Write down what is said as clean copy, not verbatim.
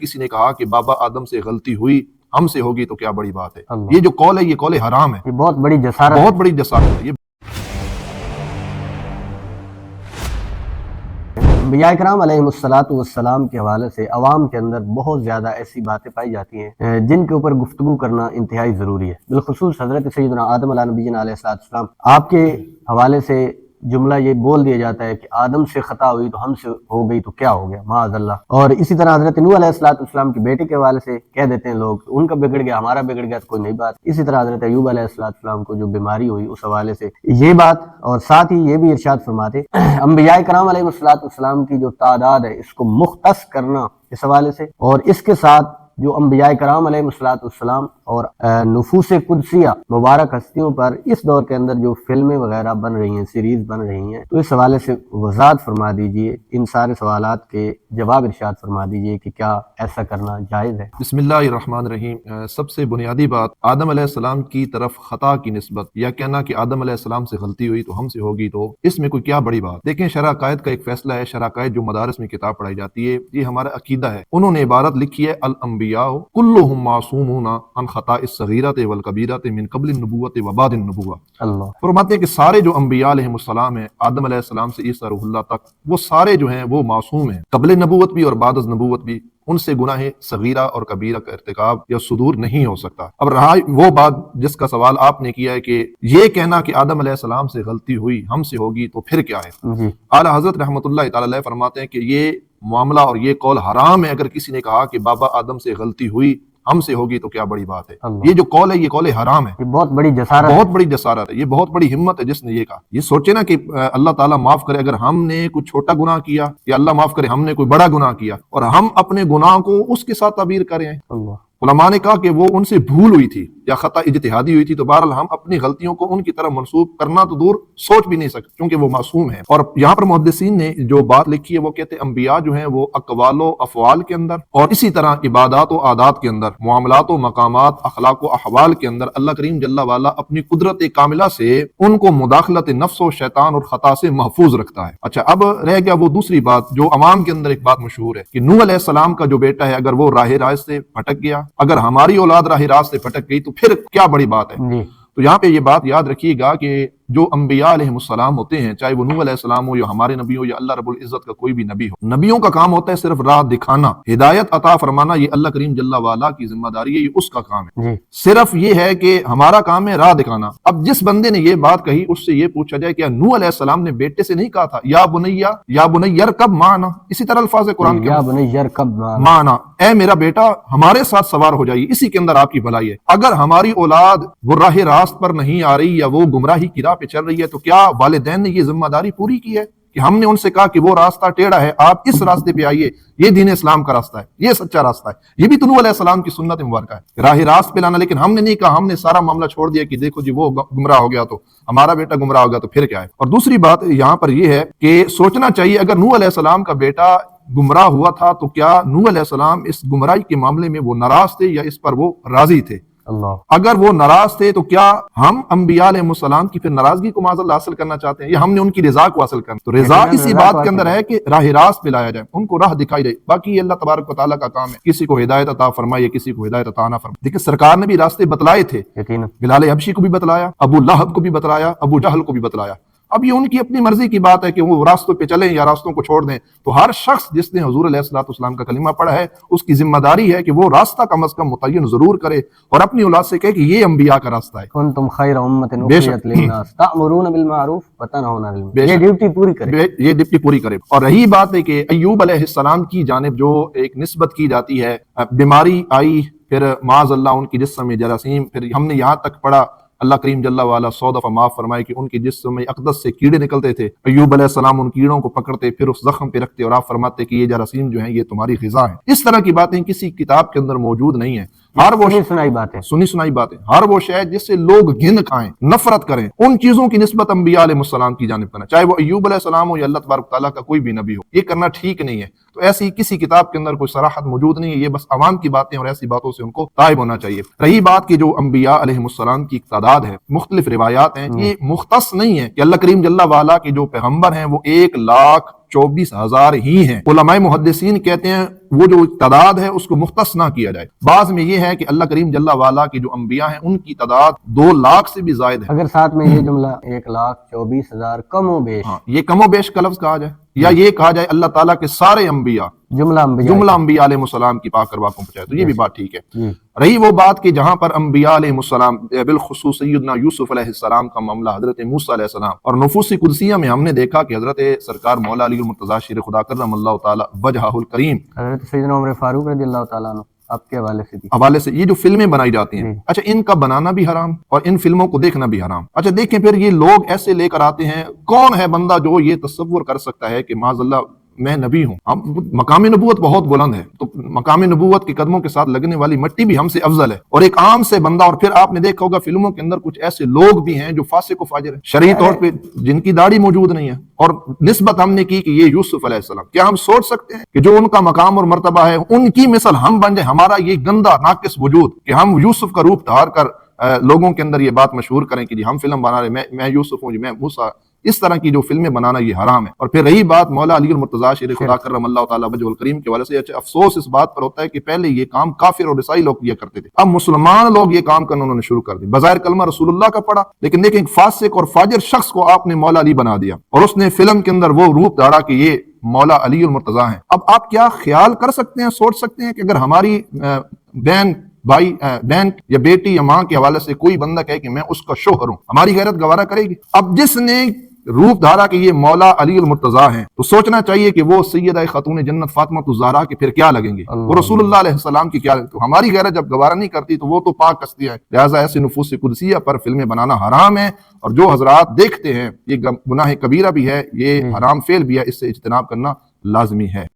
کسی نے کہا کہ بابا آدم سے غلطی ہوئی ہم سے ہوگی تو کیا بڑی بات ہے۔ یہ جو قول ہے یہ قول حرام ہے، یہ بہت بڑی جسارت ہے۔ انبیاء کرام علیہ السلام کے حوالے سے عوام کے اندر بہت زیادہ ایسی باتیں پائی جاتی ہیں جن کے اوپر گفتگو کرنا انتہائی ضروری ہے۔ بالخصوص حضرت سیدنا آدم علیہ نبینا علیہ السلام، آپ کے حوالے سے جملہ یہ بول دیا جاتا ہے کہ آدم سے خطا ہوئی تو ہم سے ہو گئی تو کیا ہو گیا، معاذ اللہ۔ اور اسی طرح حضرت نوح علیہ السلام کے بیٹے کے حوالے سے کہہ دیتے ہیں لوگ ان کا بگڑ گیا ہمارا بگڑ گیا تو کوئی نئی بات۔ اسی طرح حضرت ایوب علیہ السلام کو جو بیماری ہوئی اس حوالے سے یہ بات، اور ساتھ ہی یہ بھی ارشاد فرماتے انبیاء کرام علیہ السلام کی جو تعداد ہے اس کو مختص کرنا اس حوالے سے، اور اس کے ساتھ جو انبیاء کرام علیہ السلام اور نفوس قدسیہ مبارک ہستیوں پر اس دور کے اندر جو فلمیں وغیرہ بن رہی ہیں، سیریز بن رہی ہیں، تو اس حوالے سے وضاحت فرما دیجئے، ان سارے سوالات کے جواب ارشاد فرما دیجئے کہ کیا ایسا کرنا جائز ہے؟ بسم اللہ الرحمن الرحیم۔ سب سے بنیادی بات، آدم علیہ السلام کی طرف خطا کی نسبت یا کہنا کہ آدم علیہ السلام سے غلطی ہوئی تو ہم سے ہوگی، تو اس میں کوئی کیا بڑی بات؟ دیکھیں، شرع عقائد کا ایک فیصلہ ہے۔ شرع عقائد جو مدارس میں کتاب پڑھائی جاتی ہے، یہ ہمارا عقیدہ ہے۔ انہوں نے عبارت لکھی ہے الانبیاء کلہم معصومون عن خطاء الصغیرۃ والکبیرۃ من قبل النبوۃ وبعد النبوۃ۔ اللہ فرماتے ہیں کہ سارے جو انبیاء علیہ السلام ہیں، آدم علیہ السلام سے عیسیٰ روح اللہ تک، وہ سارے جو ہیں وہ معصوم ہیں، قبل نبوت بھی اور بعد از نبوت بھی۔ ان سے گناہ صغیرہ اور کبیرہ کا ارتکاب یا صدور نہیں ہو سکتا۔ اب رہا وہ بات جس کا سوال آپ نے کیا ہے کہ یہ کہنا کہ آدم علیہ السلام سے غلطی ہوئی ہم سے ہوگی تو پھر کیا ہے؟ جی، اعلیٰ حضرت رحمۃ اللہ تعالی علیہ فرماتے ہیں کہ یہ معاملہ اور یہ قول حرام ہے۔ اگر کسی نے کہا کہ بابا آدم سے غلطی ہوئی ہم سے ہوگی تو کیا بڑی بات ہے، یہ جو قول ہے یہ قول حرام ہے، یہ بہت بڑی جسارت ہے، یہ بہت بڑی ہمت ہے جس نے یہ کہا۔ یہ سوچے نا کہ اللہ تعالیٰ معاف کرے اگر ہم نے کوئی چھوٹا گناہ کیا، یا اللہ معاف کرے ہم نے کوئی بڑا گناہ کیا، اور ہم اپنے گناہ کو اس کے ساتھ تعبیر کریں۔ اللہ علماء نے کہا کہ وہ ان سے بھول ہوئی تھی یا خطا اجتہادی ہوئی تھی، تو بہرحال ہم اپنی غلطیوں کو ان کی طرف منسوب کرنا تو دور سوچ بھی نہیں سکتے کیونکہ وہ معصوم ہیں۔ اور یہاں پر محدثین نے جو بات لکھی ہے وہ کہتے ہیں انبیاء جو ہیں وہ اقوال و افعال کے اندر اور اسی طرح عبادات و عادات کے اندر، معاملات و مقامات، اخلاق و احوال کے اندر اللہ کریم جل وعلا اپنی قدرت کاملہ سے ان کو مداخلت نفس و شیطان اور خطا سے محفوظ رکھتا ہے۔ اچھا، اب رہ گیا وہ دوسری بات جو عوام کے اندر ایک بات مشہور ہے کہ نوح علیہ السلام کا جو بیٹا ہے اگر وہ راہ راست سے بھٹک گیا، اگر ہماری اولاد راہ راست سے بھٹک گئی تو پھر کیا بڑی بات ہے؟ جی، تو یہاں پہ یہ بات یاد رکھیے گا کہ جو انبیاء علیہ السلام ہوتے ہیں، چاہے وہ نوح علیہ السلام ہو یا ہمارے نبی ہو یا اللہ رب العزت کا کوئی بھی نبی ہو، نبیوں کا کام ہوتا ہے صرف راہ دکھانا، ہدایت عطا فرمانا، یہ اللہ کریم جل وعلا کی ذمہ داری ہے، یہ اس کا کام ہے۔ جی، صرف یہ ہے کہ ہمارا کام ہے راہ دکھانا۔ اب جس بندے نے یہ بات کہی اس سے یہ پوچھا جائے کہ نوح علیہ السلام نے بیٹے سے نہیں کہا تھا یا بنی ارکب معنا؟ اسی طرح الفاظ قرآن کے یا بنی ارکب معنا، اے میرا بیٹا ہمارے ساتھ سوار ہو جائیے، اسی کے اندر آپ کی بھلائی ہے۔ اگر ہماری اولاد وہ راہ راست پر نہیں آ رہی یا وہ گمراہی کی راہ پہ چل رہی ہے تو کیا والدین نے یہ ذمہ داری پوری کی ہے کہ ہم نے ان سے کہا کہ وہ راستہ ٹیڑھا ہے، آپ اس راستے پہ آئیے، یہ دین اسلام کا راستہ ہے، یہ سچا راستہ ہے، یہ بھی تو نوح علیہ السلام کی سنت مبارکہ ہے، راہ راست پہ لانا۔ لیکن ہم نے نہیں کہا، ہم نے سارا معاملہ چھوڑ دیا کہ دیکھو جی وہ گمراہ ہو گیا تو ہمارا بیٹا گمراہ ہو گیا تو پھر کیا ہے۔ اور دوسری بات یہاں پر یہ ہے کہ سوچنا چاہیے اگر نوح علیہ السلام کا بیٹا گمراہ ہوا تھا تو کیا نوح علیہ السلام اس گمراہی کے معاملے میں وہ ناراض تھے یا اس پر وہ راضی تھے؟ اللہ اگر وہ ناراض تھے تو کیا ہم انبیاء علیہ السلام کی پھر ناراضگی کو معاذ اللہ حاصل کرنا چاہتے ہیں یا ہم نے ان کی رضا کو حاصل کرنا؟ تو رضا اسی بات کے اندر ہے کہ راہ راست پہ لایا جائے، ان کو راہ دکھائی جائے۔ باقی یہ اللہ تبارک و تعالیٰ کا کام ہے، کسی کو ہدایت عطا فرمائے کسی کو ہدایت عطا نہ فرمائے۔ دیکھیں سرکار نے بھی راستے بتلائے تھے، یقیناً بلال حبشی کو بھی بتلایا، ابو لہب کو بھی بتلایا، ابو جہل کو بھی بتلایا۔ اب یہ ان کی اپنی مرضی کی بات ہے کہ وہ راستوں پہ چلیں یا راستوں کو چھوڑ دیں۔ تو ہر شخص جس نے حضور علیہ السلام کا کلمہ پڑھا ہے اس کی ذمہ داری ہے کہ وہ راستہ کم از کم متعین ضرور کرے اور اپنی اولاد سے کہے کہ یہ انبیاء کا راستہ ہے۔ کنتم خیر امۃ اخرجت للناس تأمرون بالمعروف وتنہون عن المنکر، یہ ڈیوٹی پوری کرے، یہ ڈپٹی پوری کرے۔ اور رہی بات ہے کہ ایوب علیہ السلام کی جانب جو ایک نسبت کی جاتی ہے، بیماری آئی، پھر معاذ اللہ ان کی جسم میں جراثیم، پھر ہم نے یہاں تک پڑھا اللہ کریم جل وعلا 100 دفعہ معاف فرمائے کہ ان کے جسم میں اقدس سے کیڑے نکلتے تھے، ایوب علیہ السلام ان کیڑوں کو پکڑتے پھر اس زخم پہ رکھتے اور آپ فرماتے کہ یہ جراثیم جو ہیں یہ تمہاری غذا ہے۔ اس طرح کی باتیں کسی کتاب کے اندر موجود نہیں ہیں۔ ہر وہ سنی سنائی باتیں، ہر وہ شے جس سے لوگ گھن کھائیں، نفرت کریں، ان چیزوں کی نسبت انبیاء علیہ السلام کی جانب کرنا، چاہے وہ ایوب علیہ السلام ہو یا اللہ تبارک تعالیٰ کا کوئی بھی نبی ہو، یہ کرنا ٹھیک نہیں ہے۔ تو ایسی کسی کتاب کے اندر کوئی صراحت موجود نہیں ہے، یہ بس عوام کی باتیں اور ایسی باتوں سے ان کو تائب ہونا چاہیے۔ رہی بات کہ جو انبیاء علیہ السلام کی تعداد ہے، مختلف روایات ہیں، یہ مختص نہیں ہے کہ اللہ کریم جل وعلا کے جو پیغمبر ہیں وہ 1,24,000 ہی ہیں۔ علماء محدثین کہتے ہیں وہ جو تعداد ہے اس کو مختص نہ کیا جائے۔ بعض میں یہ ہے کہ اللہ کریم جل وعلا کی جو انبیاء ہیں ان کی تعداد 2 لاکھ سے بھی زائد ہے۔ اگر ساتھ میں یہ جملہ 1,24,000 کم و بیش یہ کم و بیش کا لفظ کہا جائے یا یہ کہا جائے اللہ تعالیٰ کے سارے انبیاء جملہ انبیاء علیہ السلام کی پاک کروا کو پہنچائے، تو یہ بھی بات ٹھیک ہے۔ رہی وہ بات کہ جہاں پر انبیاء علیہ السلام بالخصوص سیدنا یوسف علیہ السلام کا معاملہ، حضرت موسیٰ علیہ السلام اور نفوس قدسیہ میں ہم نے دیکھا کہ حضرت سرکار مولا علی المرتضیٰ شیر خدا کرم اللہ تعالی وجہہ الکریم حضرت سیدنا عمر فاروق رضی اللہ تعالیٰ عنہ آپ کے حوالے سے یہ جو فلمیں بنائی جاتی ہیں، اچھا ان کا بنانا بھی حرام اور ان فلموں کو دیکھنا بھی حرام۔ اچھا دیکھیں پھر یہ لوگ ایسے لے کر آتے ہیں، کون ہے بندہ جو یہ تصور کر سکتا ہے کہ معاذ اللہ میں نبی ہوں؟ مقام نبوت بہت بلند ہے، تو مقام نبوت کے قدموں کے ساتھ لگنے والی مٹی بھی ہم سے افضل ہے، اور ایک عام سے بندہ، اور پھر آپ نے دیکھا ہوگا فلموں کے اندر کچھ ایسے لوگ بھی ہیں جو فاسق و فاجر ہیں شرعی طور پہ، جن کی داڑھی موجود نہیں ہے، اور نسبت ہم نے کی کہ یہ یوسف علیہ السلام۔ کیا ہم سوچ سکتے ہیں کہ جو ان کا مقام اور مرتبہ ہے ان کی مثل ہم بن جائیں؟ ہمارا یہ گندا ناقص وجود کہ ہم یوسف کا روپ دھار کر لوگوں کے اندر یہ بات مشہور کریں کہ جی ہم فلم بنا رہے، میں یوسف ہوں، جی میں موسیٰ، اس طرح کی جو فلمیں بنانا یہ حرام ہے۔ اور پھر رہی بات مولا علی المرتضیٰ شیر خدا کرم اللہ تعالیٰ وجہ الکریم کے والے سے، افسوس اس بات پر ہوتا ہے کہ پہلے یہ کام کافر اور عیسائی لوگ کیا کرتے تھے، اب مسلمان لوگ یہ کام کرنا انہوں نے شروع کر دیا۔ بظاہر کلمہ رسول اللہ کا پڑھا، لیکن دیکھیں ایک فاسق اور فاجر شخص کو آپ نے مولا علی بنا دیا، اور اس نے فلم کے اندر وہ روپ دھارا کہ یہ مولا علی المرتضیٰ ہیں۔ اب آپ کیا خیال کر سکتے ہیں، سوچ سکتے ہیں کہ اگر ہماری بہن، بھائی، بہن یا بیٹی یا ماں کے حوالے سے کوئی بندہ کہے کہ میں اس کا شوہر ہوں، ہماری غیرت گوارا کرے گی؟ اب جس نے روپ دھارا کہ یہ مولا علی المرتضیٰ ہیں تو سوچنا چاہیے کہ وہ سیدہ خاتون جنت فاطمہ الزہرا کے پھر کیا لگیں گے، وہ رسول اللہ علیہ السلام کی کیا لگیں؟ تو ہماری غیرت جب گوارا نہیں کرتی تو وہ تو پاک ہستی ہے، لہٰذا ایسے نفوس قدسیہ پر فلمیں بنانا حرام ہے، اور جو حضرات دیکھتے ہیں یہ گناہ کبیرہ بھی ہے، یہ حرام فعل بھی ہے، اس سے اجتناب کرنا لازمی ہے۔